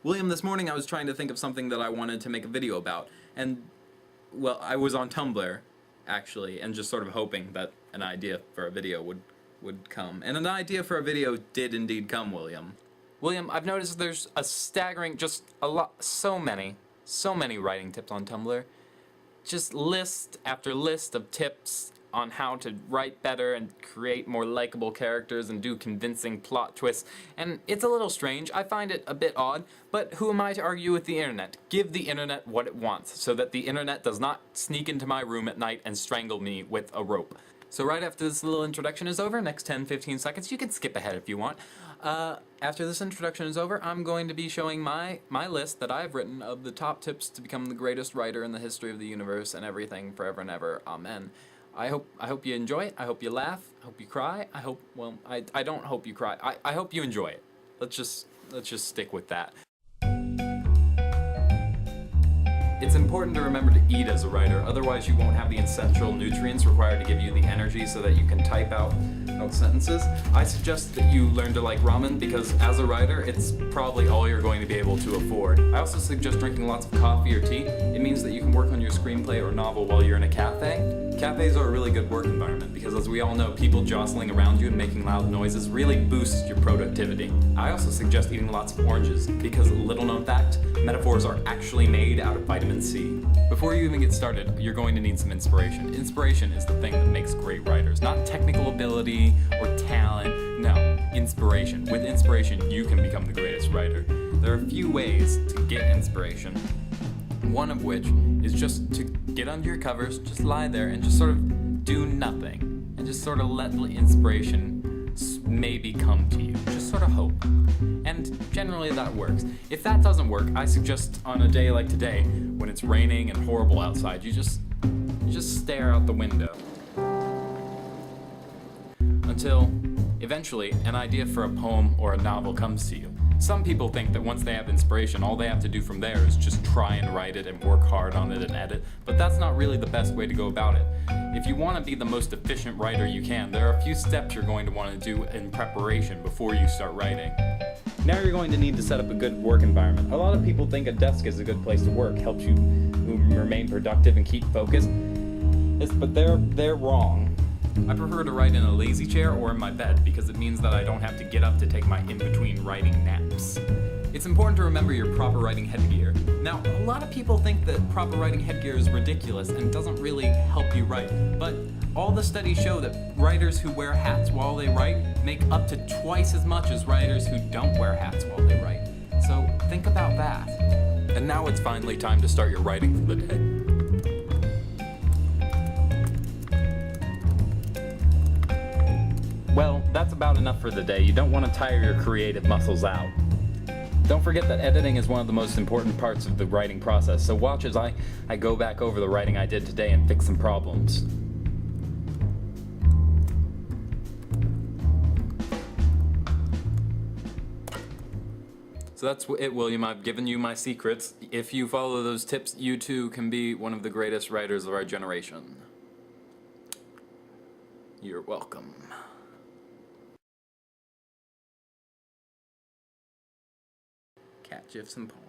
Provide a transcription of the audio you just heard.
William, this morning I was trying to think of something that I wanted to make a video about, and, well, I was on Tumblr, actually, and just sort of hoping that an idea for a video would come. And an idea for a video did indeed come, William. William, I've noticed there's a staggering, so many writing tips on Tumblr. Just list after list of tips on how to write better and create more likable characters and do convincing plot twists, and it's a little strange. I find it a bit odd, but who am I to argue with the internet? Give the internet what it wants, so that the internet does not sneak into my room at night and strangle me with a rope. So right after this little introduction is over, next 10-15 seconds, you can skip ahead if you want. After this introduction is over, I'm going to be showing my list that I've written of the top tips to become the greatest writer in the history of the universe and everything forever and ever. Amen. I hope you enjoy it. I hope you laugh. I hope you cry. I don't hope you cry. I hope you enjoy it. Let's just stick with that. It's important to remember to eat as a writer, otherwise you won't have the essential nutrients required to give you the energy so that you can type out sentences. I suggest that you learn to like ramen because as a writer, it's probably all you're going to be able to afford. I also suggest drinking lots of coffee or tea. It means that you can work on your screenplay or novel while you're in a cafe. Cafes are a really good work environment because, as we all know, people jostling around you and making loud noises really boosts your productivity. I also suggest eating lots of oranges because, little known fact, metaphors are actually made out of vitamin C. Before you even get started, you're going to need some inspiration. Inspiration is the thing that makes great writers, not technical ability or talent. No, inspiration. With inspiration, you can become the greatest writer. There are a few ways to get inspiration. One of which is just to get under your covers, just lie there and just sort of do nothing. And just sort of let the inspiration maybe come to you. Just sort of hope. And generally that works. If that doesn't work, I suggest on a day like today, when it's raining and horrible outside, you just stare out the window. Until, eventually, an idea for a poem or a novel comes to you. Some people think that once they have inspiration, all they have to do from there is just try and write it and work hard on it and edit, but that's not really the best way to go about it. If you want to be the most efficient writer you can, there are a few steps you're going to want to do in preparation before you start writing. Now you're going to need to set up a good work environment. A lot of people think a desk is a good place to work, helps you remain productive and keep focused, but they're wrong. I prefer to write in a lazy chair or in my bed because it means that I don't have to get up to take my in-between writing naps. It's important to remember your proper writing headgear. Now, a lot of people think that proper writing headgear is ridiculous and doesn't really help you write, but all the studies show that writers who wear hats while they write make up to twice as much as writers who don't wear hats while they write. So think about that. And now it's finally time to start your writing for the day. Well, that's about enough for the day. You don't want to tire your creative muscles out. Don't forget that editing is one of the most important parts of the writing process, so watch as I go back over the writing I did today and fix some problems. So that's it, William. I've given you my secrets. If you follow those tips, you too can be one of the greatest writers of our generation. You're welcome. Cat gifs and poems.